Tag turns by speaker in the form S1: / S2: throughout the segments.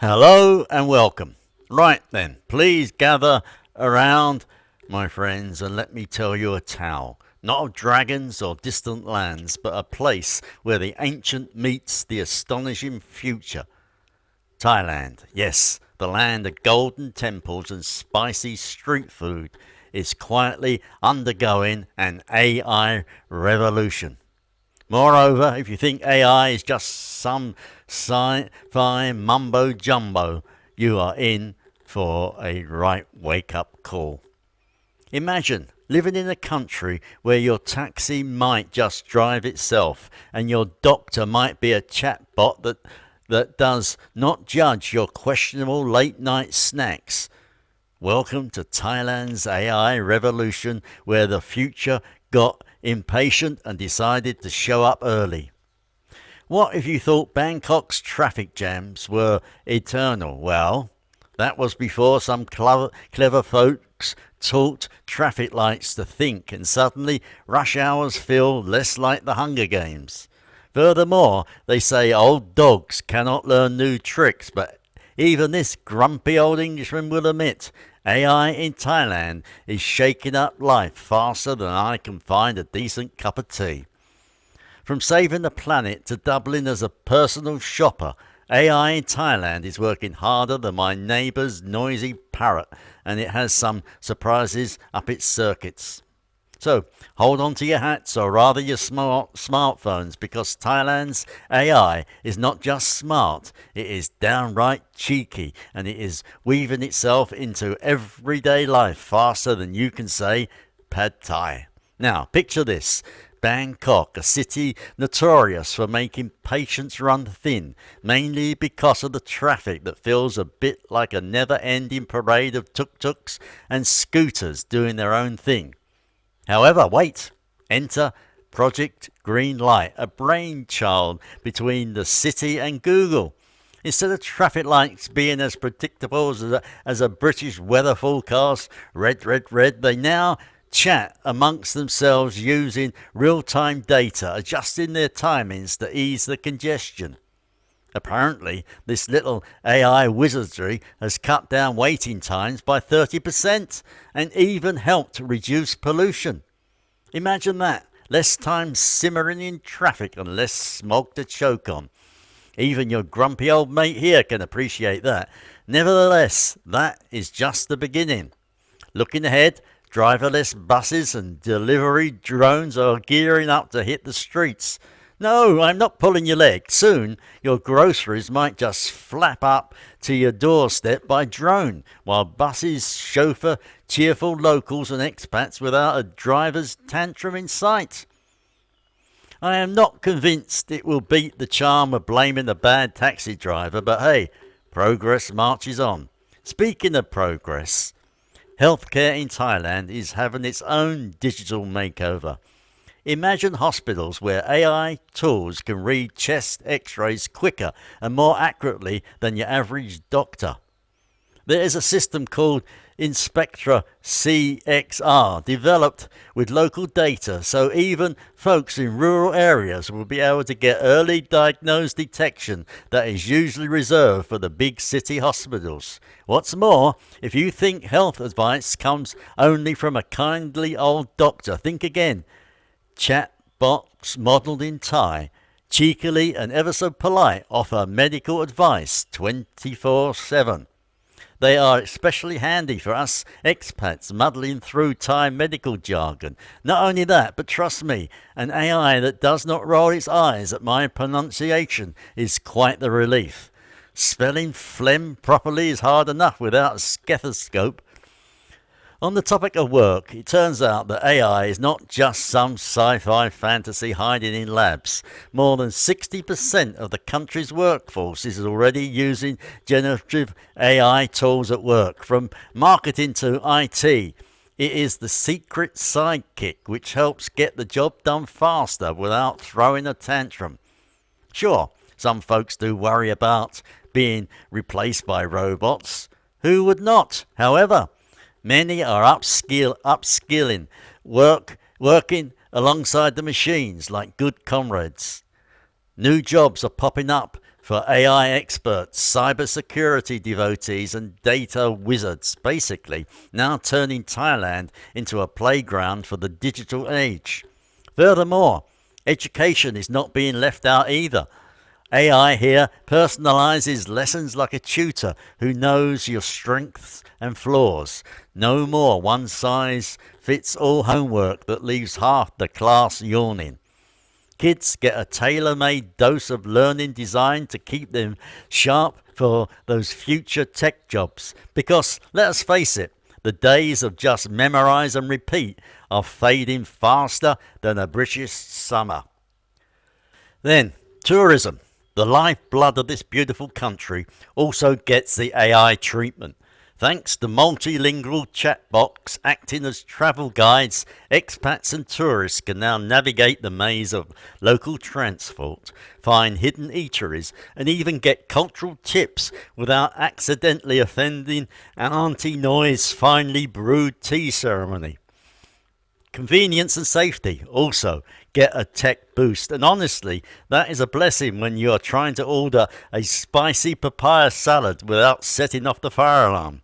S1: Hello and welcome. Right then, please gather around, my friends, and let me tell you a tale. Not of dragons or distant lands, but a place where the ancient meets the astonishing future. Thailand, yes, the land of golden temples and spicy street food, is quietly undergoing an AI revolution. Moreover, if you think AI is just some sci-fi mumbo jumbo, you are in for a right wake up call. Imagine living in a country where your taxi might just drive itself and your doctor might be a chatbot that does not judge your questionable late night snacks. Welcome to Thailand's AI revolution, where the future got impatient and decided to show up early. What if you thought Bangkok's traffic jams were eternal? Well, that was before some clever folks taught traffic lights to think, and suddenly rush hours feel less like the Hunger Games. Furthermore, they say old dogs cannot learn new tricks, but even this grumpy old Englishman will admit AI in Thailand is shaking up life faster than I can find a decent cup of tea. From saving the planet to doubling as a personal shopper, AI in Thailand is working harder than my neighbour's noisy parrot, and it has some surprises up its circuits. So hold on to your hats, or rather your smartphones, because Thailand's AI is not just smart, it is downright cheeky, and it is weaving itself into everyday life faster than you can say pad thai. Now, picture this. Bangkok, a city notorious for making patience run thin, mainly because of the traffic that feels a bit like a never-ending parade of tuk-tuks and scooters doing their own thing. However, wait, enter Project Green Light, a brainchild between the city and Google. Instead of traffic lights being as predictable as a British weather forecast, red, red, red, they now chat amongst themselves using real-time data, adjusting their timings to ease the congestion. Apparently, this little AI wizardry has cut down waiting times by 30% and even helped reduce pollution. Imagine that. Less time simmering in traffic and less smog to choke on. Even your grumpy old mate here can appreciate that. Nevertheless, that is just the beginning. Looking ahead, driverless buses and delivery drones are gearing up to hit the streets. No, I'm not pulling your leg. Soon, your groceries might just flap up to your doorstep by drone, while buses chauffeur cheerful locals and expats without a driver's tantrum in sight. I am not convinced it will beat the charm of blaming the bad taxi driver, but hey, progress marches on. Speaking of progress, healthcare in Thailand is having its own digital makeover. Imagine hospitals where AI tools can read chest x-rays quicker and more accurately than your average doctor. There is a system called Inspectra CXR developed with local data, so even folks in rural areas will be able to get early diagnosed detection that is usually reserved for the big city hospitals. What's more, if you think health advice comes only from a kindly old doctor, think again. Chatbots modelled in Thai, cheekily and ever so polite, offer medical advice 24/7. They are especially handy for us expats muddling through Thai medical jargon. Not only that, but trust me, an AI that does not roll its eyes at my pronunciation is quite the relief. Spelling phlegm properly is hard enough without a stethoscope. On the topic of work, it turns out that AI is not just some sci-fi fantasy hiding in labs. More than 60% of the country's workforce is already using generative AI tools at work. From marketing to IT, it is the secret sidekick which helps get the job done faster without throwing a tantrum. Sure, some folks do worry about being replaced by robots. Who would not? However, many are upskilling, working alongside the machines like good comrades. New jobs are popping up for AI experts, cybersecurity devotees, and data wizards, basically now turning Thailand into a playground for the digital age. Furthermore, education is not being left out either. AI here personalizes lessons like a tutor who knows your strengths and flaws. No more one size fits all homework that leaves half the class yawning. Kids get a tailor-made dose of learning designed to keep them sharp for those future tech jobs. Because, let us face it, the days of just memorize and repeat are fading faster than a British summer. Then, tourism, the lifeblood of this beautiful country, also gets the AI treatment. Thanks to multilingual chatbots acting as travel guides, expats and tourists can now navigate the maze of local transport, find hidden eateries, and even get cultural tips without accidentally offending Auntie Noi's finely brewed tea ceremony. Convenience and safety also get a tech boost, and honestly, that is a blessing when you are trying to order a spicy papaya salad without setting off the fire alarm.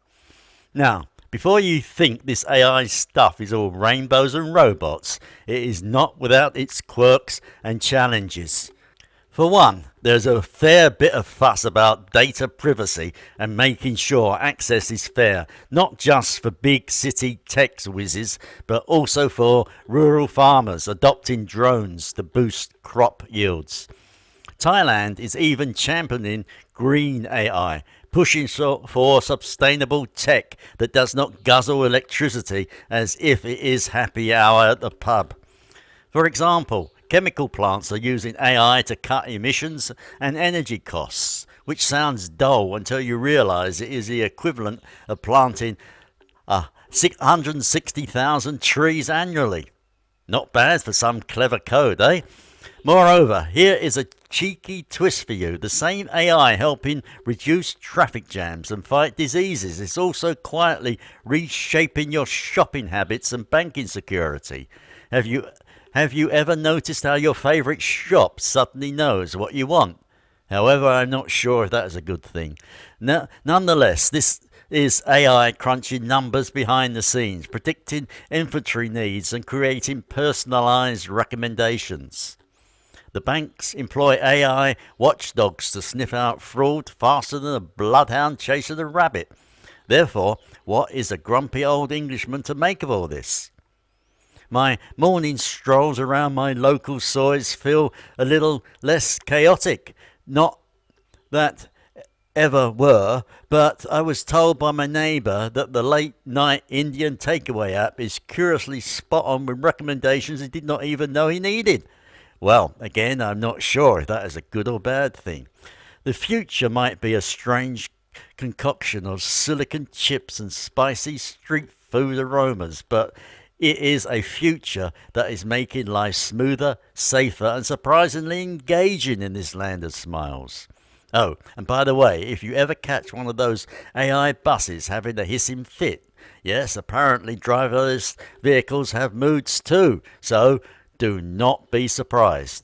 S1: Now, before you think this AI stuff is all rainbows and robots, it is not without its quirks and challenges. For one, there's a fair bit of fuss about data privacy and making sure access is fair, not just for big city tech whizzes, but also for rural farmers adopting drones to boost crop yields. Thailand is even championing green AI, pushing for sustainable tech that does not guzzle electricity as if it is happy hour at the pub. For example, chemical plants are using AI to cut emissions and energy costs, which sounds dull until you realize it is the equivalent of planting 660,000 trees annually. Not bad for some clever code, eh? Moreover, here is a cheeky twist for you. The same AI helping reduce traffic jams and fight diseases is also quietly reshaping your shopping habits and banking security. Have you ever noticed how your favourite shop suddenly knows what you want? However, I'm not sure if that is a good thing. Nonetheless, this is AI crunching numbers behind the scenes, predicting inventory needs and creating personalised recommendations. The banks employ AI watchdogs to sniff out fraud faster than a bloodhound chasing a rabbit. Therefore, what is a grumpy old Englishman to make of all this? My morning strolls around my local soys feel a little less chaotic. Not that ever were, but I was told by my neighbour that the late night Indian takeaway app is curiously spot on with recommendations he did not even know he needed. Well, again, I'm not sure if that is a good or bad thing. The future might be a strange concoction of silicon chips and spicy street food aromas, but it is a future that is making life smoother, safer, and surprisingly engaging in this land of smiles. Oh, and by the way, if you ever catch one of those AI buses having a hissing fit, yes, apparently driverless vehicles have moods too, so do not be surprised.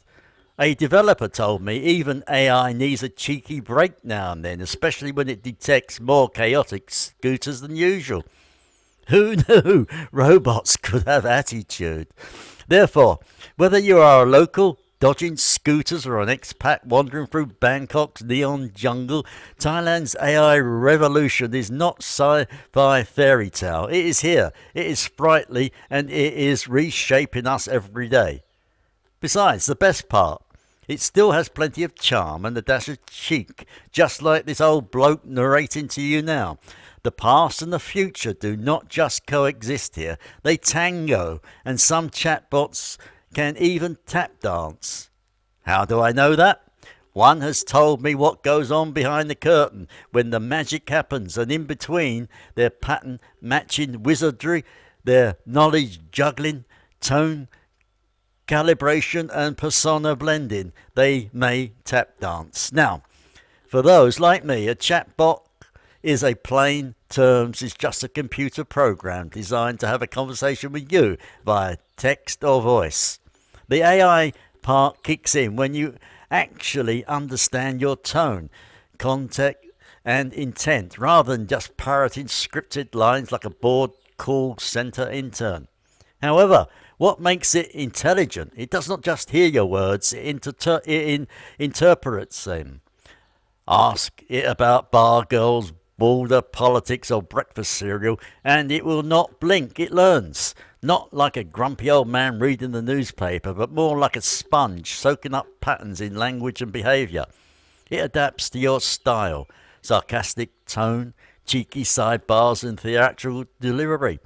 S1: A developer told me even AI needs a cheeky break now and then, especially when it detects more chaotic scooters than usual. Who knew robots could have attitude? Therefore, whether you are a local dodging scooters or an expat wandering through Bangkok's neon jungle, Thailand's AI revolution is not sci-fi fairy tale. It is here, it is sprightly, and it is reshaping us every day. Besides, the best part, it still has plenty of charm and a dash of cheek, just like this old bloke narrating to you now. The past and the future do not just coexist here, they tango, and some chatbots can even tap dance. How do I know that? One has told me what goes on behind the curtain when the magic happens, and in between their pattern matching wizardry, their knowledge juggling, tone calibration and persona blending, they may tap dance. Now, for those like me, a chatbot is a plain terms is just a computer program designed to have a conversation with you via text or voice. The AI part kicks in when you actually understand your tone, context, and intent rather than just parroting scripted lines like a bored call center intern. However, what makes it intelligent? It does not just hear your words, it interprets them. Ask it about bar girls, border politics, or breakfast cereal, and it will not blink. It learns. Not like a grumpy old man reading the newspaper, but more like a sponge soaking up patterns in language and behaviour. It adapts to your style, sarcastic tone, cheeky sidebars, and theatrical delivery.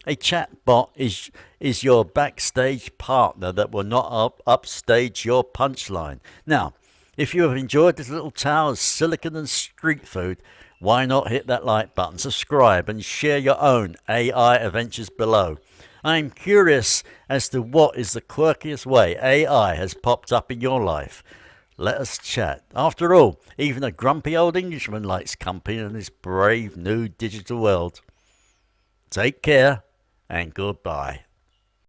S1: A chatbot is your backstage partner that will not upstage your punchline. Now, if you have enjoyed this little tale of silicon and street food, why not hit that like button, subscribe, and share your own AI adventures below. I am curious as to what is the quirkiest way AI has popped up in your life. Let us chat. After all, even a grumpy old Englishman likes company in this brave new digital world. Take care and goodbye.